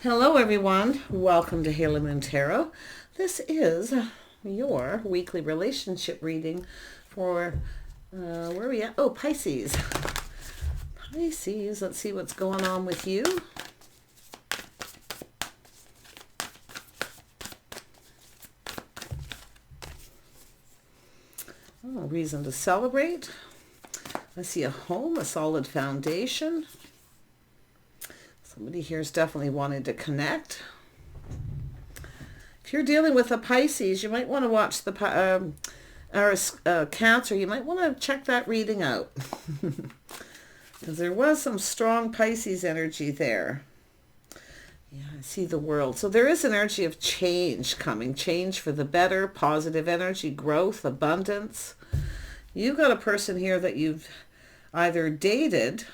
Hello everyone, welcome to Halo Moon Tarot. This is your weekly relationship reading for, where are we at? Oh, Pisces. Pisces, let's see what's going on with you. Oh, reason to celebrate. I see a home, a solid foundation. Somebody here is definitely wanting to connect. If you're dealing with a Pisces, you might want to watch the Aries, Cancer. You might want to check that reading out. Because there was some strong Pisces energy there. Yeah, I see the world. So there is an energy of change coming. Change for the better, positive energy, growth, abundance. You've got a person here that you've either dated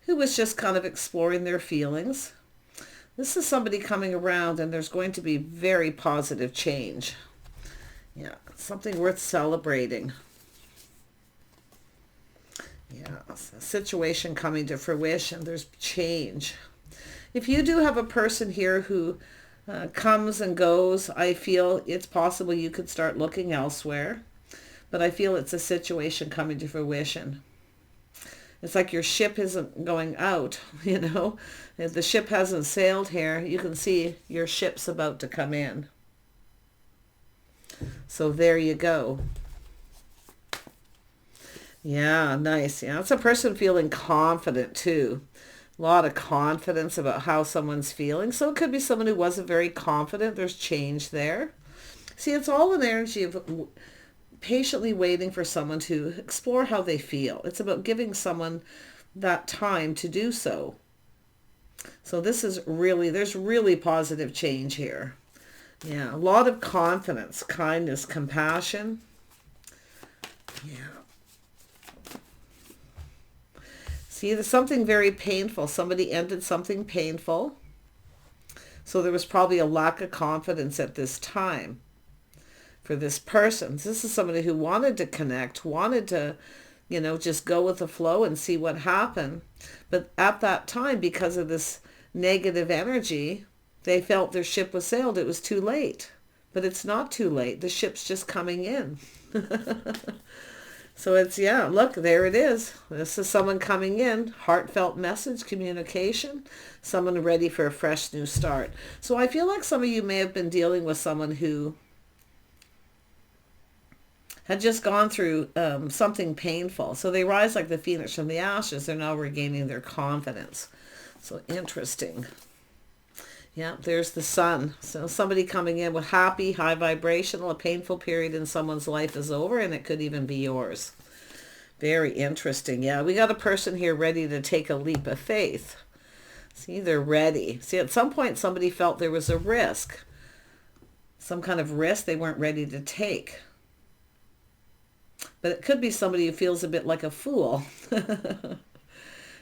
who was just kind of exploring their feelings. This is somebody coming around and there's going to be very positive change. Yeah, something worth celebrating. Yeah, a situation coming to fruition. There's change. If you do have a person here who comes and goes, I feel it's possible you could start looking elsewhere. But I feel it's a situation coming to fruition. It's like your ship isn't going out, you know. If the ship hasn't sailed here, you can see your ship's about to come in. So there you go. Yeah, nice. Yeah, it's a person feeling confident too. A lot of confidence about how someone's feeling. So it could be someone who wasn't very confident. There's change there. See, it's all an energy of patiently waiting for someone to explore how they feel. It's about giving someone that time to do so. So this is really, there's really positive change here. Yeah, a lot of confidence, kindness, compassion. Yeah. See, there's something very painful. Somebody ended something painful. So there was probably a lack of confidence at this time for this person. This is somebody who wanted to connect, wanted to, you know, just go with the flow and see what happened. But at that time, because of this negative energy, they felt their ship was sailed. It was too late. But it's not too late. The ship's just coming in. So it's, yeah, look, there it is. This is someone coming in, heartfelt message, communication, someone ready for a fresh new start. So I feel like some of you may have been dealing with someone who had just gone through something painful. So they rise like the phoenix from the ashes. They're now regaining their confidence. So interesting. Yeah, there's the sun. So somebody coming in with happy, high vibrational, a painful period in someone's life is over, and it could even be yours. Very interesting. Yeah, we got a person here ready to take a leap of faith. See, they're ready. See, at some point somebody felt there was a risk. Some kind of risk they weren't ready to take. But it could be somebody who feels a bit like a fool.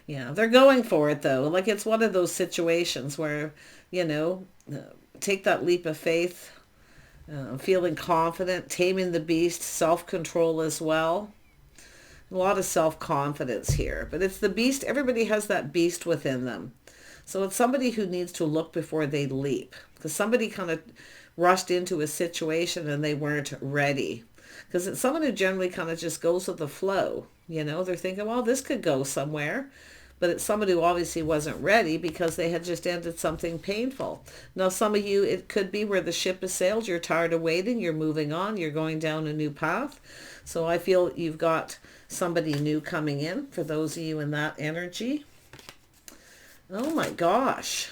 Yeah, they're going for it though. Like it's one of those situations where, you know, take that leap of faith, feeling confident, taming the beast, self-control as well. A lot of self-confidence here. But it's the beast. Everybody has that beast within them. So it's somebody who needs to look before they leap. Because somebody kind of rushed into a situation and they weren't ready. Because it's someone who generally kind of just goes with the flow. You know, they're thinking, well, this could go somewhere. But it's somebody who obviously wasn't ready because they had just ended something painful. Now, some of you, it could be where the ship has sailed. You're tired of waiting. You're moving on. You're going down a new path. So I feel you've got somebody new coming in for those of you in that energy. Oh my gosh.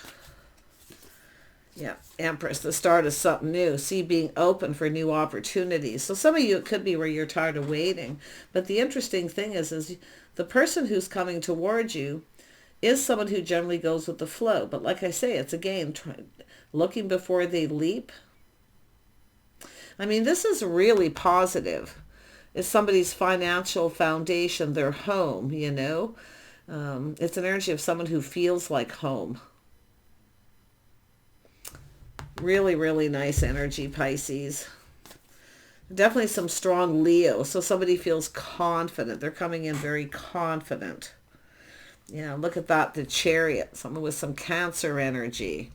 Yeah, Empress, the start of something new. See, being open for new opportunities. So some of you, it could be where you're tired of waiting. But the interesting thing is the person who's coming towards you is someone who generally goes with the flow. But like I say, it's again, looking before they leap. I mean, this is really positive. It's somebody's financial foundation, their home, you know. It's an energy of someone who feels like home. Really, really nice energy, Pisces. Definitely some strong Leo. So somebody feels confident. They're coming in very confident. Yeah, look at that, the Chariot, someone with some Cancer energy.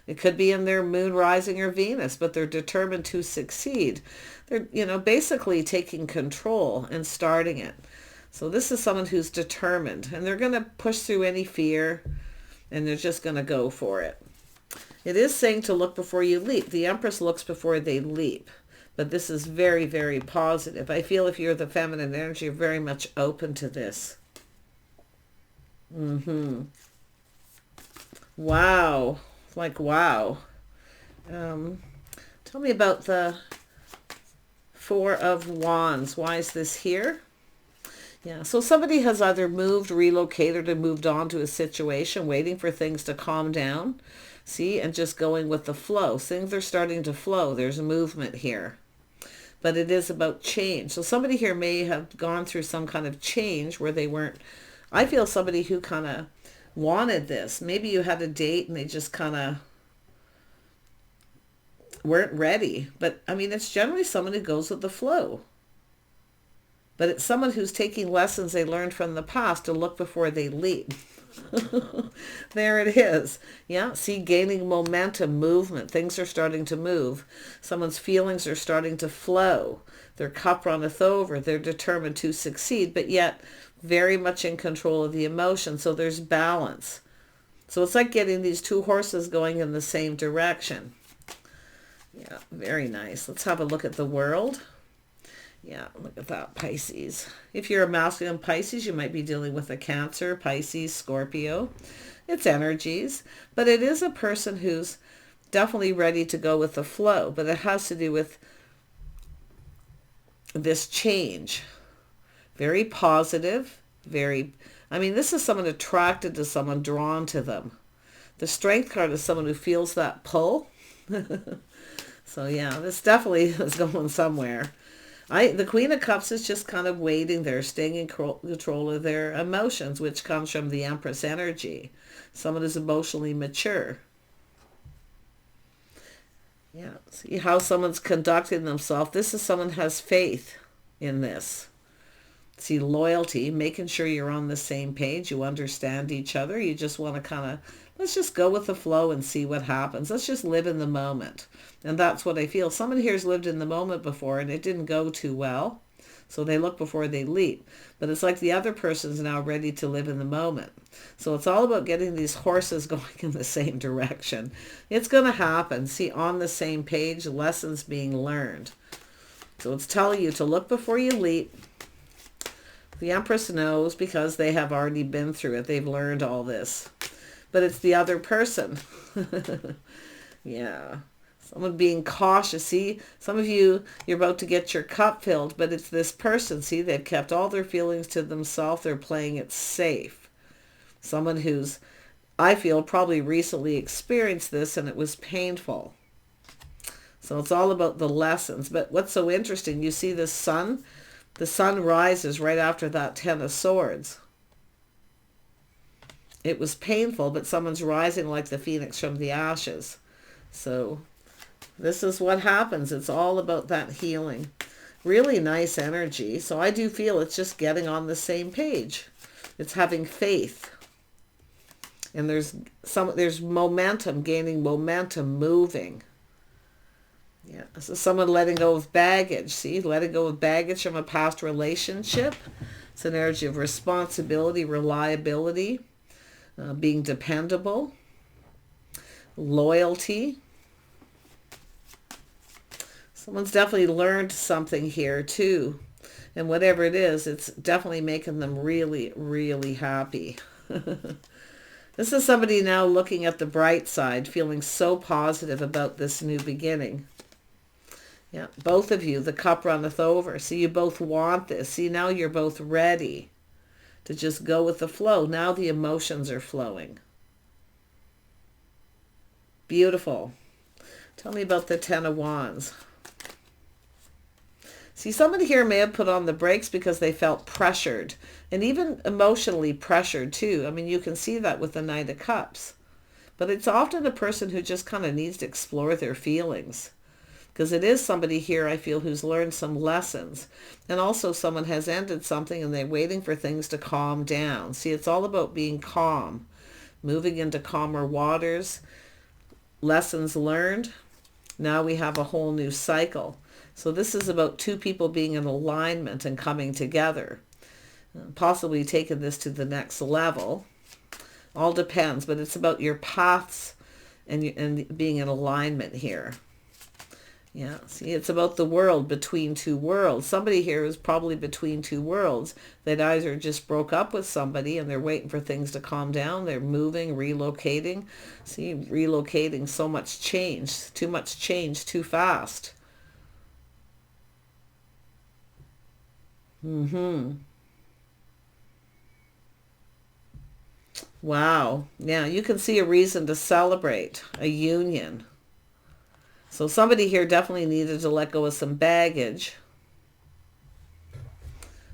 It could be in their moon, rising, or Venus, but they're determined to succeed. They're, basically taking control and starting it. So this is someone who's determined, and they're going to push through any fear, and they're just going to go for it. It is saying to look before you leap. The Empress looks before they leap. But this is very, very positive. I feel if you're the feminine energy, you're very much open to this. Wow. Like, wow. Tell me about the Four of Wands. Why is this here? Yeah, so somebody has either moved, relocated, or moved on to a situation, waiting for things to calm down. See, and just going with the flow. Things are starting to flow. There's a movement here. But it is about change. So somebody here may have gone through some kind of change where they weren't, I feel somebody who kind of wanted this. Maybe you had a date and they just kind of weren't ready. But I mean, it's generally someone who goes with the flow. But it's someone who's taking lessons they learned from the past to look before they leap. There it is. Yeah, see, gaining momentum, movement. Things are starting to move. Someone's feelings are starting to flow. Their cup runneth over. They're determined to succeed, but yet very much in control of the emotion. So there's balance. So it's like getting these two horses going in the same direction. Yeah, very nice. Let's have a look at the world. Yeah, look at that, Pisces. If you're a masculine Pisces, you might be dealing with a Cancer, Pisces, Scorpio. It's energies, but it is a person who's definitely ready to go with the flow, but it has to do with this change. Very positive, this is someone attracted to someone, drawn to them. The Strength card is someone who feels that pull. So yeah, this definitely is going somewhere. The Queen of Cups is just kind of waiting there, staying in control of their emotions, which comes from the Empress energy. Someone is emotionally mature. Yeah, see how someone's conducting themselves. This is someone who has faith in this. See, loyalty, making sure you're on the same page, you understand each other. You just want to kind of, let's just go with the flow and see what happens. Let's just live in the moment. And that's what I feel. Someone here's lived in the moment before and it didn't go too well. So they look before they leap. But it's like the other person's now ready to live in the moment. So it's all about getting these horses going in the same direction. It's going to happen. See, on the same page, lessons being learned. So it's telling you to look before you leap. The Empress knows because they have already been through it. They've learned all this. But it's the other person. Yeah. Someone being cautious. See, some of you, you're about to get your cup filled, but it's this person. See, they've kept all their feelings to themselves. They're playing it safe. Someone who's, I feel, probably recently experienced this and it was painful. So it's all about the lessons. But what's so interesting, you see the sun rises right after that Ten of Swords. It was painful, but someone's rising like the phoenix from the ashes. So this is what happens. It's all about that healing. Really nice energy. So I do feel it's just getting on the same page. It's having faith. And there's momentum, gaining momentum, moving. Yeah, so someone letting go of baggage. See, letting go of baggage from a past relationship. It's an energy of responsibility, reliability, being dependable, loyalty. Someone's definitely learned something here too. And whatever it is, it's definitely making them really, really happy. This is somebody now looking at the bright side, feeling so positive about this new beginning. Yeah, both of you, the cup runneth over. See, you both want this. See, now you're both ready to just go with the flow. Now the emotions are flowing. Beautiful. Tell me about the Ten of Wands. See, somebody here may have put on the brakes because they felt pressured, and even emotionally pressured too. I mean, you can see that with the Knight of Cups. But it's often a person who just kind of needs to explore their feelings. because it is somebody here, I feel, who's learned some lessons. And also someone has ended something and they're waiting for things to calm down. See, it's all about being calm, moving into calmer waters, lessons learned. Now we have a whole new cycle. So this is about two people being in alignment and coming together, possibly taking this to the next level. All depends, but it's about your paths and being in alignment here. Yeah, see, it's about the world, between two worlds. Somebody here is probably between two worlds. That either just broke up with somebody and they're waiting for things to calm down. They're moving, relocating. See, relocating, so much change, too fast. Wow. Now you can see a reason to celebrate a union. So somebody here definitely needed to let go of some baggage.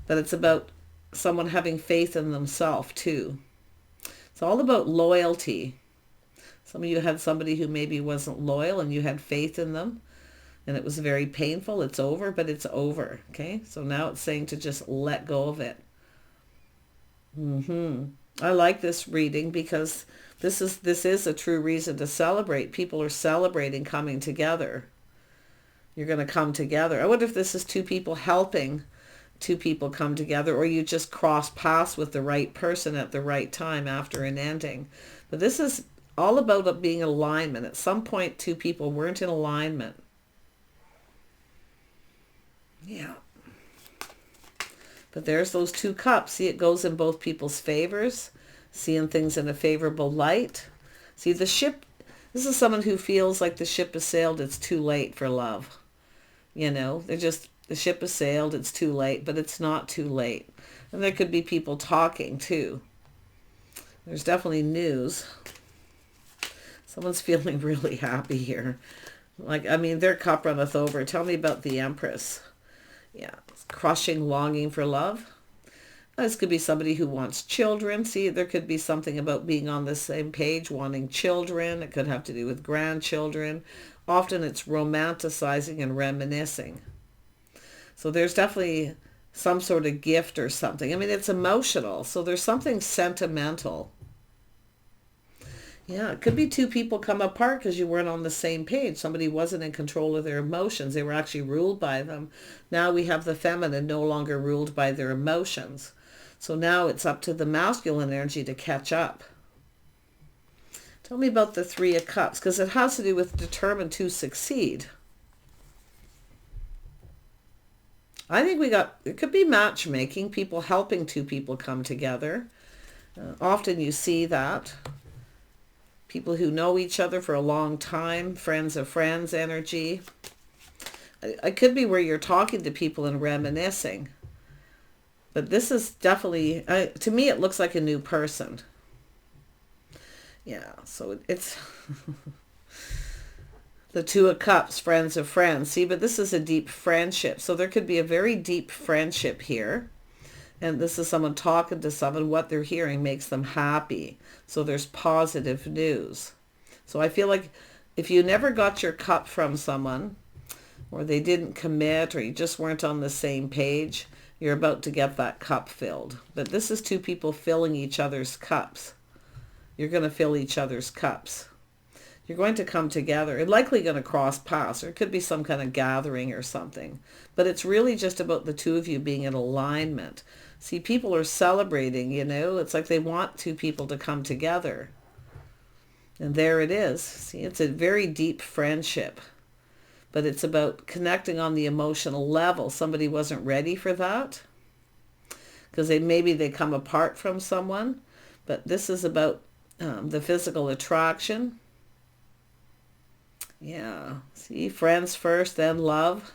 But it's about someone having faith in themselves too. It's all about loyalty. Some of you had somebody who maybe wasn't loyal and you had faith in them. And it was very painful. It's over, but it's over. Okay? So now it's saying to just let go of it. I like this reading because this is a true reason to celebrate. People are celebrating coming together. You're going to come together. I wonder if this is two people helping two people come together, or you just cross paths with the right person at the right time after an ending. But this is all about being in alignment. At some point, two people weren't in alignment. Yeah. But there's those two cups. See, it goes in both people's favors. Seeing things in a favorable light. See, the ship, this is someone who feels like the ship has sailed, it's too late for love. You know, the ship has sailed, it's too late, but it's not too late. And there could be people talking too. There's definitely news. Someone's feeling really happy here. Like, I mean, their cup runneth over. Tell me about the Empress. Yeah, crushing longing for love. This could be somebody who wants children. See, there could be something about being on the same page, wanting children. It could have to do with grandchildren. Often it's romanticizing and reminiscing. So there's definitely some sort of gift or something. I mean, it's emotional. So there's something sentimental. Yeah, it could be two people come apart because you weren't on the same page. Somebody wasn't in control of their emotions. They were actually ruled by them. Now we have the feminine no longer ruled by their emotions. So now it's up to the masculine energy to catch up. Tell me about the Three of Cups, because it has to do with determined to succeed. I think it could be matchmaking, people helping two people come together. Often you see that. People who know each other for a long time, friends of friends energy. It could be where you're talking to people and reminiscing. But this is definitely, to me, it looks like a new person. Yeah, so it's the Two of Cups, friends of friends. See, but this is a deep friendship. So there could be a very deep friendship here. And this is someone talking to someone. What they're hearing makes them happy. So there's positive news. So I feel like if you never got your cup from someone, or they didn't commit, or you just weren't on the same page, you're about to get that cup filled. But this is two people filling each other's cups. You're going to fill each other's cups. You're going to come together. You're likely going to cross paths. Or it could be some kind of gathering or something. But it's really just about the two of you being in alignment. See, people are celebrating, you know. It's like they want two people to come together. And there it is. See, it's a very deep friendship. But it's about connecting on the emotional level. Somebody wasn't ready for that because maybe they come apart from someone. But this is about the physical attraction. Yeah. See, friends first, then love.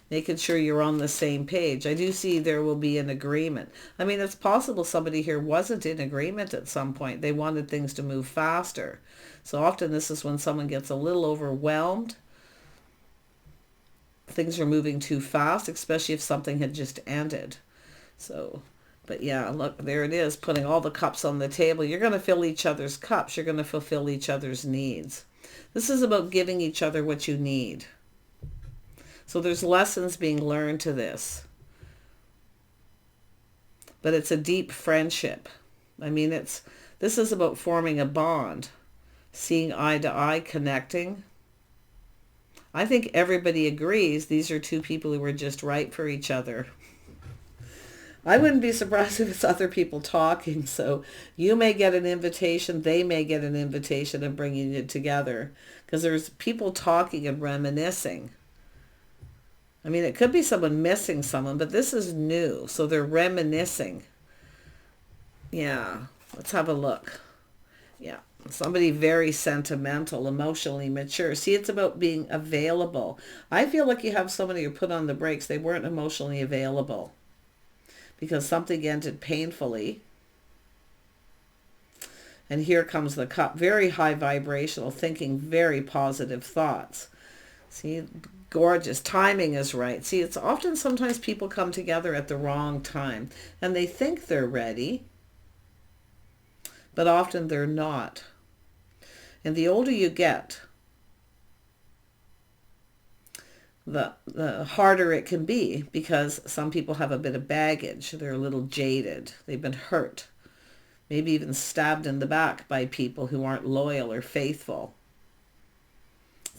Making sure you're on the same page. I do see there will be an agreement. I mean, it's possible somebody here wasn't in agreement at some point. They wanted things to move faster. So often this is when someone gets a little overwhelmed. Things are moving too fast, especially if something had just ended. So, but yeah, look, there it is, putting all the cups on the table. You're going to fill each other's cups. You're going to fulfill each other's needs. This is about giving each other what you need. So there's lessons being learned to this. But it's a deep friendship. I mean, this is about forming a bond, seeing eye to eye, connecting. I think everybody agrees these are two people who are just right for each other. I wouldn't be surprised if it's other people talking. So you may get an invitation, they may get an invitation, and bringing it together. Because there's people talking and reminiscing. I mean, it could be someone missing someone, but this is new. So they're reminiscing. Yeah, let's have a look. Yeah, somebody very sentimental, emotionally mature. See, it's about being available. I feel like you have somebody who put on the brakes. They weren't emotionally available because something ended painfully. And here comes the cup. Very high vibrational, thinking very positive thoughts. See, gorgeous. Timing is right. See, it's often sometimes people come together at the wrong time and they think they're ready, but often they're not. And the older you get, the harder it can be, because some people have a bit of baggage. They're a little jaded. They've been hurt, maybe even stabbed in the back by people who aren't loyal or faithful.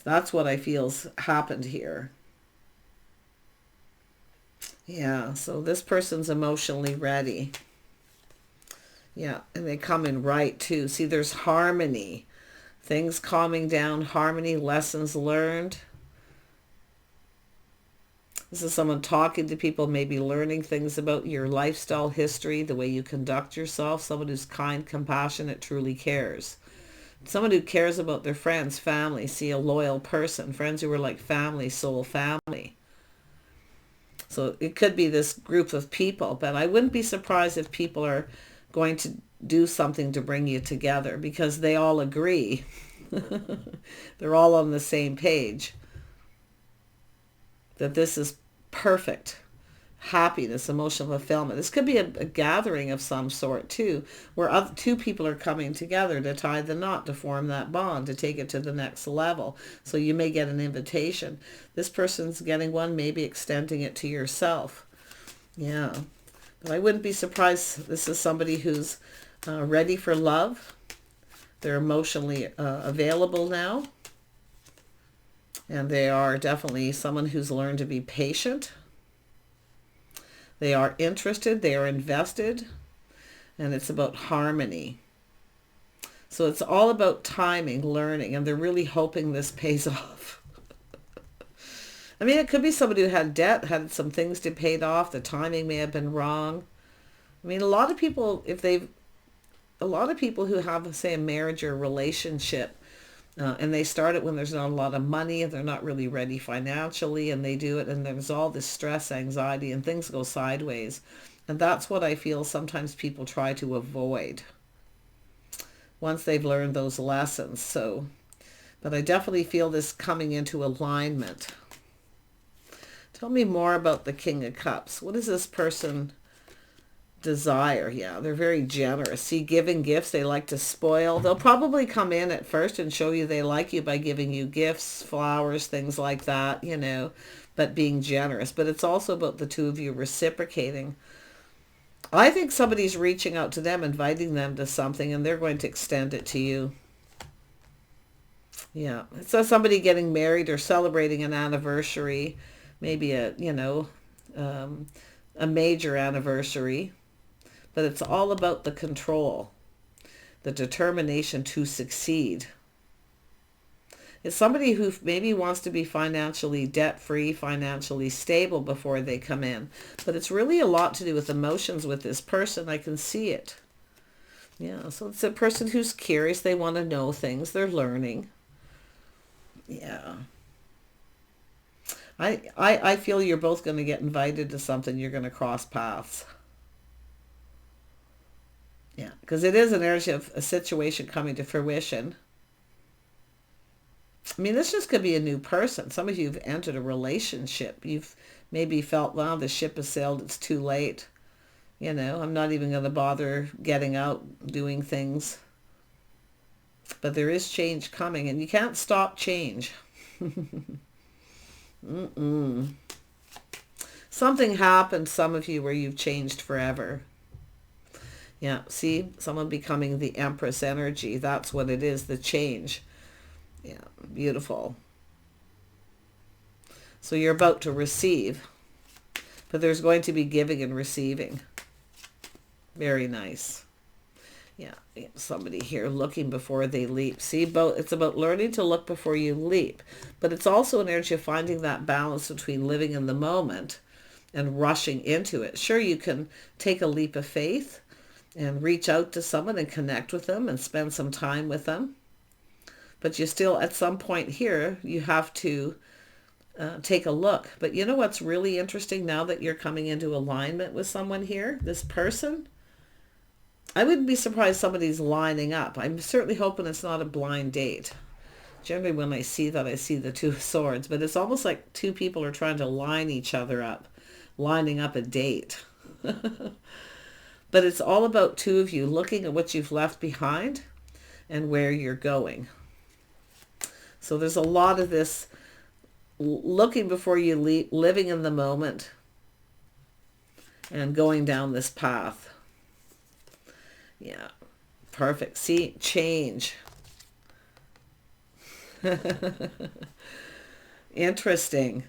That's what I feel's happened here. Yeah, so this person's emotionally ready. Yeah, and they come in right too. See, there's harmony. Things calming down, harmony, lessons learned. This is someone talking to people, maybe learning things about your lifestyle history, the way you conduct yourself. Someone who's kind, compassionate, truly cares. Someone who cares about their friends, family. See, a loyal person. Friends who are like family, soul family. So it could be this group of people, but I wouldn't be surprised if people are going to do something to bring you together, because they all agree. They're all on the same page that this is perfect. Happiness, emotional fulfillment. This could be a gathering of some sort too, where two people are coming together to tie the knot, to form that bond, to take it to the next level. So you may get an invitation. This person's getting one, maybe extending it to yourself. Yeah. But I wouldn't be surprised. This is somebody who's ready for love. They're emotionally available now. And they are definitely someone who's learned to be patient. They are interested, they are invested, and it's about harmony. So it's all about timing, learning, and they're really hoping this pays off. I mean, it could be somebody who had debt, had some things to pay off, the timing may have been wrong. I mean, a lot of people who have, say, a marriage or a relationship, and they start it when there's not a lot of money and they're not really ready financially, and they do it and there's all this stress, anxiety, and things go sideways. And that's what I feel sometimes people try to avoid once they've learned those lessons. So, but I definitely feel this coming into alignment. Tell me more about the King of Cups. What does this person desire? Yeah, they're very generous. See, giving gifts, they like to spoil. They'll probably come in at first and show you they like you by giving you gifts, flowers, things like that, you know, but being generous. But it's also about the two of you reciprocating. I think somebody's reaching out to them, inviting them to something, and they're going to extend it to you. Yeah, it's somebody getting married or celebrating an anniversary, maybe a major anniversary. But it's all about the control, the determination to succeed. It's somebody who maybe wants to be financially debt-free, financially stable before they come in. But it's really a lot to do with emotions with this person. I can see it. Yeah, so it's a person who's curious. They want to know things. They're learning. Yeah. I feel you're both going to get invited to something. You're going to cross paths. Yeah, because it is an energy of a situation coming to fruition. I mean, this just could be a new person. Some of you have entered a relationship. You've maybe felt, well, the ship has sailed. It's too late. You know, I'm not even going to bother getting out, doing things. But there is change coming, and you can't stop change. Something happened, some of you, where you've changed forever. Yeah, see, someone becoming the Empress energy. That's what it is, the change. Yeah, beautiful. So you're about to receive, but there's going to be giving and receiving. Very nice. Yeah, somebody here looking before they leap. See, it's about learning to look before you leap, but it's also an energy of finding that balance between living in the moment and rushing into it. Sure, you can take a leap of faith and reach out to someone and connect with them and spend some time with them, but you still, at some point here, you have to take a look. But you know what's really interesting now that you're coming into alignment with someone here, this person? I wouldn't be surprised somebody's lining up. I'm certainly hoping it's not a blind date. Generally when I see that, I see the Two of Swords, but it's almost like two people are trying to line each other up, lining up a date. But it's all about two of you looking at what you've left behind and where you're going. So there's a lot of this looking before you leap, living in the moment, and going down this path. Yeah, perfect. See, change. Interesting.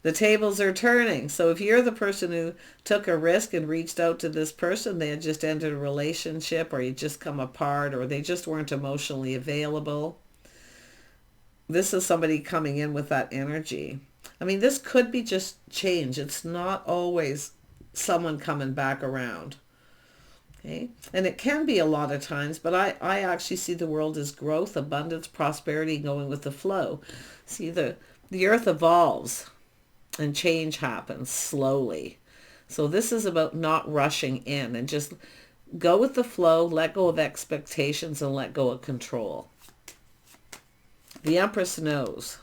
The tables are turning. So if you're the person who took a risk and reached out to this person, they had just ended a relationship, or you just come apart, or they just weren't emotionally available. This is somebody coming in with that energy. I mean, this could be just change. It's not always someone coming back around. Okay? And it can be a lot of times, but I actually see the world as growth, abundance, prosperity, going with the flow. See, the earth evolves and change happens slowly. So this is about not rushing in, and just go with the flow, let go of expectations, and let go of control. The Empress knows.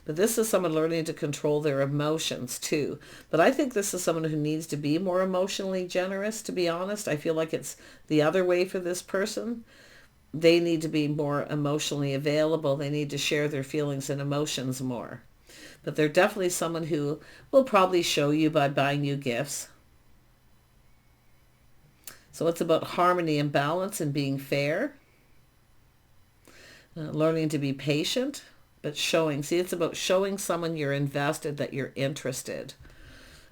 But this is someone learning to control their emotions too. But I think this is someone who needs to be more emotionally generous, to be honest. I feel like it's the other way for this person. They need to be more emotionally available. They need to share their feelings and emotions more. But they're definitely someone who will probably show you by buying you gifts. So it's about harmony and balance and being fair. Learning to be patient, but showing. See, it's about showing someone you're invested, that you're interested.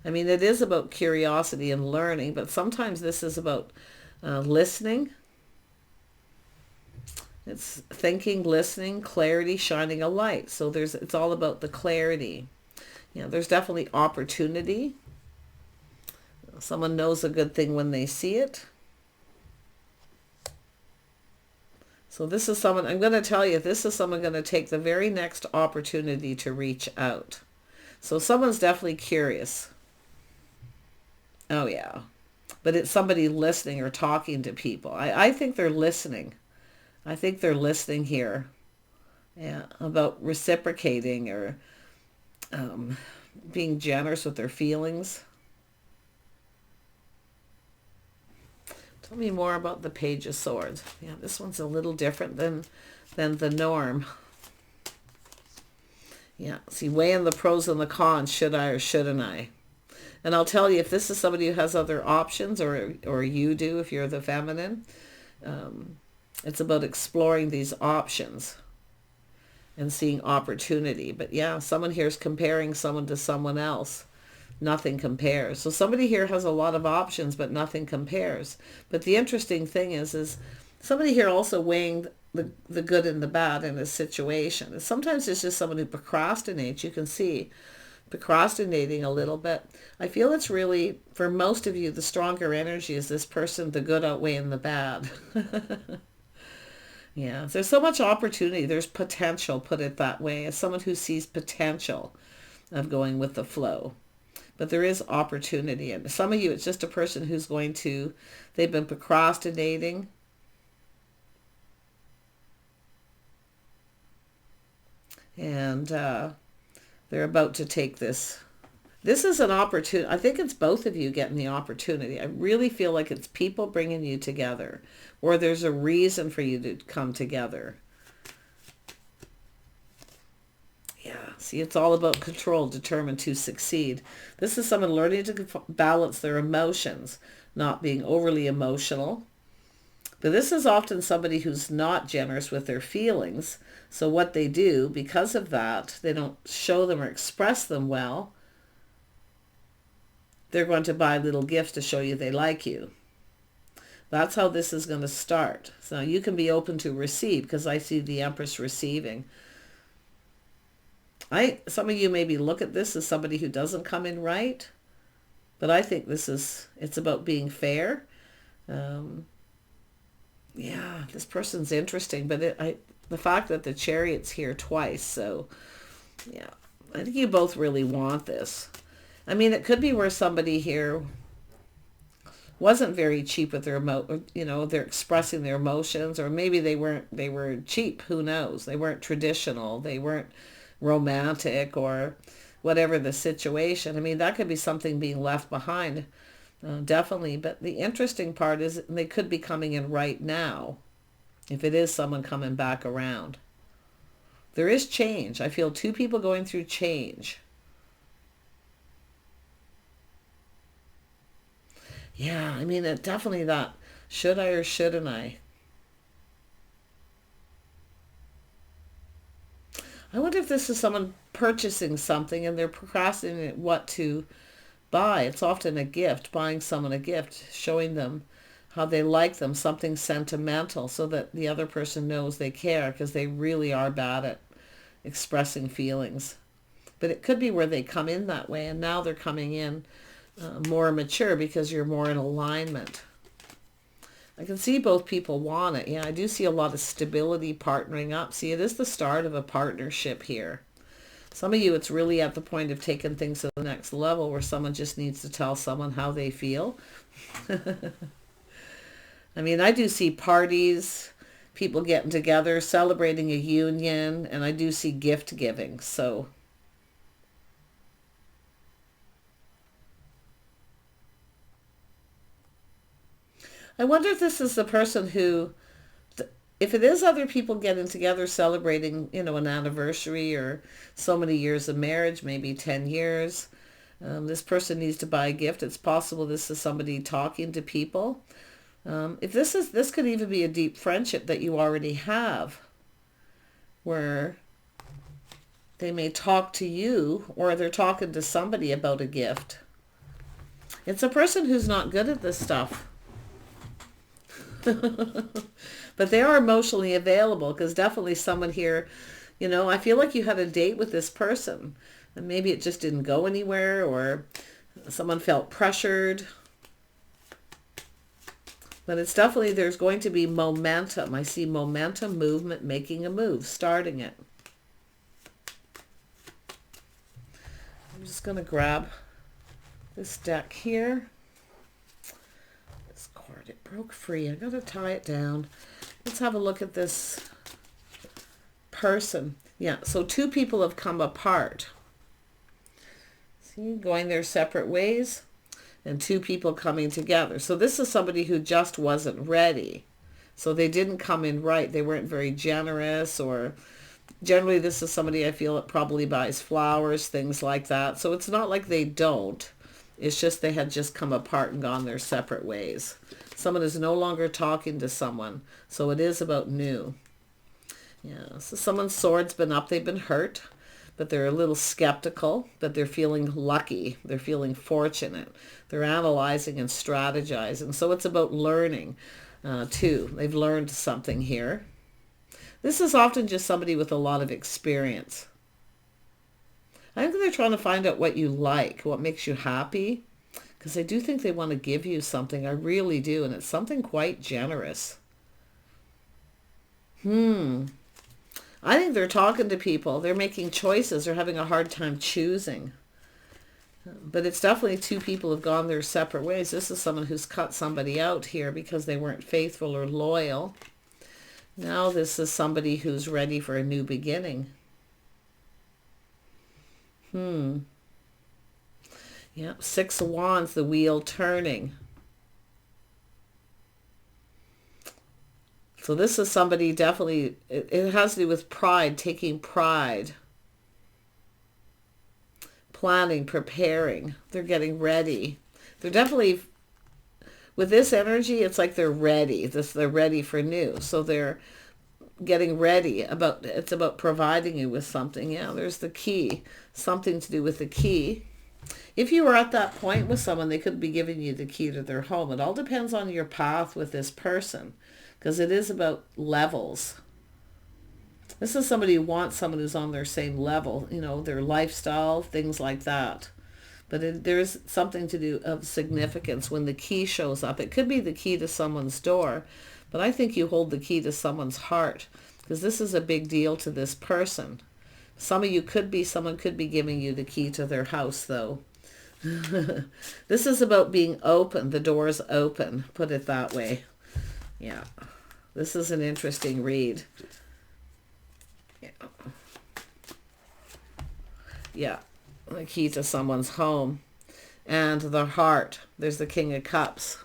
I mean, it is about curiosity and learning, but sometimes this is about listening. It's thinking, listening, clarity, shining a light. So it's all about the clarity. You know, there's definitely opportunity. Someone knows a good thing when they see it. So this is someone, I'm going to tell you, this is someone going to take the very next opportunity to reach out. So someone's definitely curious. Oh yeah. But it's somebody listening or talking to people. I think they're listening. I think they're listening here. Yeah, about reciprocating or being generous with their feelings. Tell me more about the Page of Swords. Yeah, this one's a little different than the norm. Yeah, see, weighing the pros and the cons. Should I or shouldn't I? And I'll tell you, if this is somebody who has other options, or you do if you're the feminine, it's about exploring these options and seeing opportunity. But yeah, someone here is comparing someone to someone else. Nothing compares. So somebody here has a lot of options, but nothing compares. But the interesting thing is somebody here also weighing the good and the bad in a situation. And sometimes it's just someone who procrastinates. You can see procrastinating a little bit. I feel it's really, for most of you, the stronger energy is this person, the good outweighing the bad. Yeah, there's so much opportunity. There's potential, put it that way, as someone who sees potential of going with the flow. But there is opportunity. And some of you, it's just a person who's they've been procrastinating. And they're about to take this. This is an opportunity. I think it's both of you getting the opportunity. I really feel like it's people bringing you together, or there's a reason for you to come together. See, it's all about control, determined to succeed. This is someone learning to balance their emotions, not being overly emotional. But this is often somebody who's not generous with their feelings. So what they do, because of that, they don't show them or express them well. They're going to buy little gifts to show you they like you. That's how this is going to start. So you can be open to receive, because I see the Empress receiving. Some of you maybe look at this as somebody who doesn't come in right, but I think it's about being fair. Yeah, this person's interesting, but the fact that the Chariot's here twice, so yeah, I think you both really want this. I mean, it could be where somebody here wasn't very cheap with their they're expressing their emotions, or maybe they were cheap, who knows? They weren't traditional, they weren't romantic, or whatever the situation. I mean, that could be something being left behind, definitely. But the interesting part is they could be coming in right now, if it is someone coming back around. There is change. I feel two people going through change. Yeah, I mean, it definitely that, should I or shouldn't I? I wonder if this is someone purchasing something and they're procrastinating what to buy. It's often a gift, buying someone a gift, showing them how they like them, something sentimental, so that the other person knows they care, because they really are bad at expressing feelings. But it could be where they come in that way, and now they're coming in more mature because you're more in alignment. I can see both people want it. Yeah, I do see a lot of stability, partnering up. See, it is the start of a partnership here. Some of you, it's really at the point of taking things to the next level, where someone just needs to tell someone how they feel. I mean, I do see parties, people getting together, celebrating a union, and I do see gift giving. So I wonder if this is the person who, if it is other people getting together celebrating, an anniversary or so many years of marriage, maybe 10 years, this person needs to buy a gift. It's possible this is somebody talking to people. If this could even be a deep friendship that you already have, where they may talk to you, or they're talking to somebody about a gift. It's a person who's not good at this stuff. But they are emotionally available, because definitely someone here, I feel like you had a date with this person and maybe it just didn't go anywhere, or someone felt pressured. But it's definitely, there's going to be momentum. I see momentum, movement, making a move, starting it. I'm just going to grab this deck here. It broke free. I gotta tie it down. Let's have a look at this person. Yeah, so two people have come apart. See, going their separate ways, and two people coming together. So this is somebody who just wasn't ready. So they didn't come in right. They weren't very generous, or generally this is somebody I feel that probably buys flowers, things like that. So it's not like they don't. It's just they had just come apart and gone their separate ways. Someone is no longer talking to someone. So it is about new. Yeah, so someone's sword's been up. They've been hurt, but they're a little skeptical, but they're feeling lucky. They're feeling fortunate. They're analyzing and strategizing. So it's about learning, too. They've learned something here. This is often just somebody with a lot of experience. I think they're trying to find out what you like, what makes you happy, because I do think they want to give you something. I really do, and it's something quite generous. I think they're talking to people. They're making choices. They're having a hard time choosing. But it's definitely two people have gone their separate ways. This is someone who's cut somebody out here because they weren't faithful or loyal. Now this is somebody who's ready for a new beginning. Yeah, Six of Wands, the wheel turning. So this is somebody definitely, it has to do with pride, taking pride. planning, preparing. They're getting ready. They're definitely, with this energy, it's like they're ready. They're ready for new. So they're getting ready. It's about providing you with something. Yeah, there's the key. Something to do with the key. If you were at that point with someone, they could be giving you the key to their home. It all depends on your path with this person, because it is about levels. This is somebody who wants someone who's on their same level, their lifestyle, things like that. But there's something to do of significance when the key shows up. It could be the key to someone's door, but I think you hold the key to someone's heart, because this is a big deal to this person. Someone could be giving you the key to their house, though. This is about being open. The door's open, put it that way. Yeah. This is an interesting read. Yeah. The key to someone's home. And the heart. There's the King of Cups.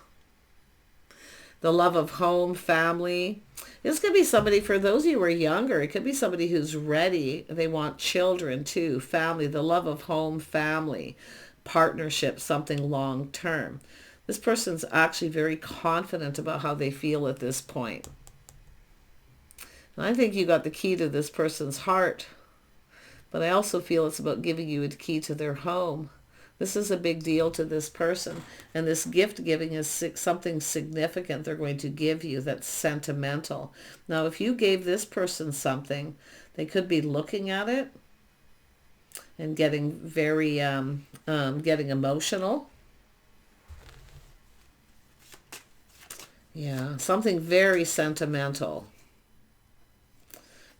The love of home, family. This could be somebody, for those of you who are younger, it could be somebody who's ready. They want children too. Family, the love of home, family, partnership, something long term. This person's actually very confident about how they feel at this point. And I think you got the key to this person's heart. But I also feel it's about giving you a key to their home. This is a big deal to this person. And this gift giving is something significant they're going to give you that's sentimental. Now, if you gave this person something, they could be looking at it and getting very, getting emotional. Yeah, something very sentimental.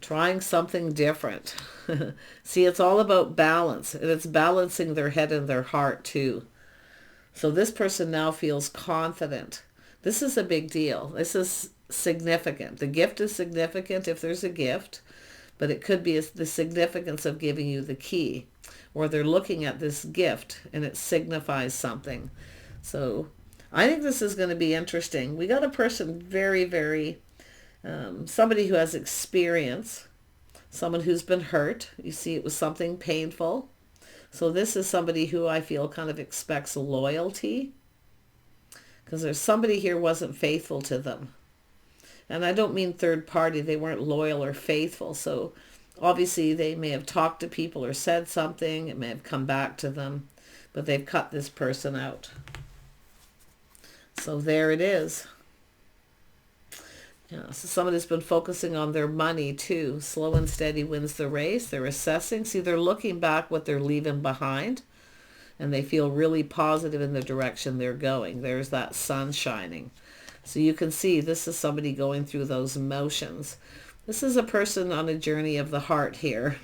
Trying something different. See, it's all about balance. And it's balancing their head and their heart too. So this person now feels confident. This is a big deal. This is significant. The gift is significant if there's a gift. But it could be the significance of giving you the key. Or they're looking at this gift and it signifies something. So I think this is going to be interesting. We got a person very, very... somebody who has experience, someone who's been hurt. You see, it was something painful. So this is somebody who I feel kind of expects loyalty, because there's somebody here wasn't faithful to them. And I don't mean third party. They weren't loyal or faithful. So obviously they may have talked to people or said something. It may have come back to them, but they've cut this person out. So there it is. Yeah, so somebody's been focusing on their money too. Slow and steady wins the race. They're assessing. See, they're looking back what they're leaving behind. And they feel really positive in the direction they're going. There's that sun shining. So you can see this is somebody going through those emotions. This is a person on a journey of the heart here.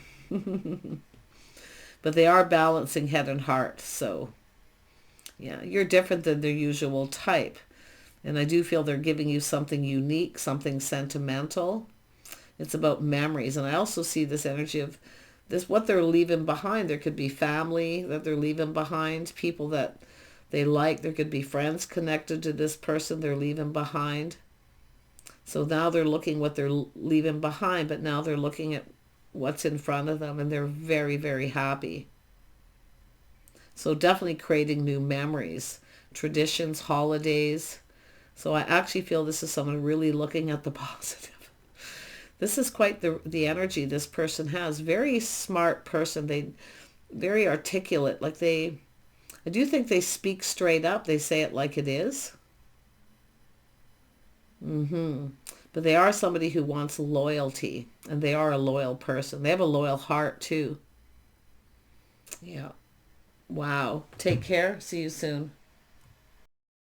But they are balancing head and heart. So yeah, you're different than their usual type. And I do feel they're giving you something unique, something sentimental. It's about memories. And I also see this energy of this, what they're leaving behind. There could be family that they're leaving behind, people that they like. There could be friends connected to this person they're leaving behind. So now they're looking what they're leaving behind, but now they're looking at what's in front of them, and they're very, very happy. So definitely creating new memories, traditions, holidays. So I actually feel this is someone really looking at the positive. This is quite the energy this person has. Very smart person. They very articulate. I do think they speak straight up. They say it like it is. But they are somebody who wants loyalty. And they are a loyal person. They have a loyal heart too. Yeah. Wow. Take care. See you soon.